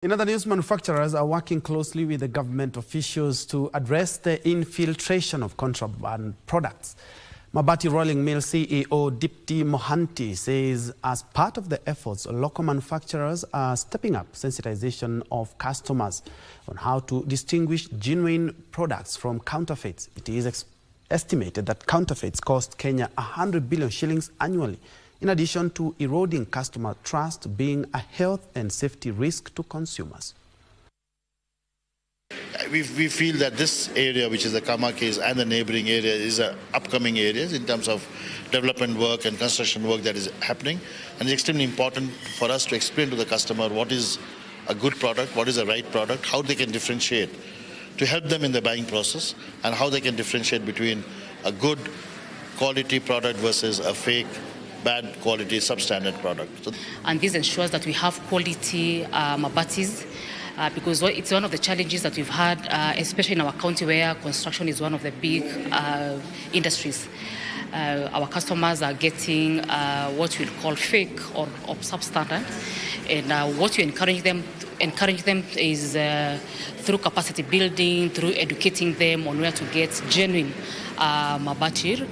In other news, manufacturers are working closely with the government officials to address the infiltration of contraband products. Mabati Rolling Mills CEO Dipti Mohanti says as part of the efforts, local manufacturers are stepping up sensitization of customers on how to distinguish genuine products from counterfeits. It is estimated that counterfeits cost Kenya 100 billion shillings annually, in addition to eroding customer trust, being a health and safety risk to consumers. We feel that this area, which is the Kama case and the neighboring area, is upcoming areas in terms of development work and construction work that is happening. And it's extremely important for us to explain to the customer what is a good product, what is a right product, how they can differentiate, to help them in the buying process, and how they can differentiate between a good quality product versus a fake, bad quality, substandard product. And this ensures that we have quality Mabatis, because it's one of the challenges that we've had, especially in our county where construction is one of the big industries. Our customers are getting what we'll call fake or substandard, and what we encourage them is through capacity building, through educating them on where to get genuine Mabati.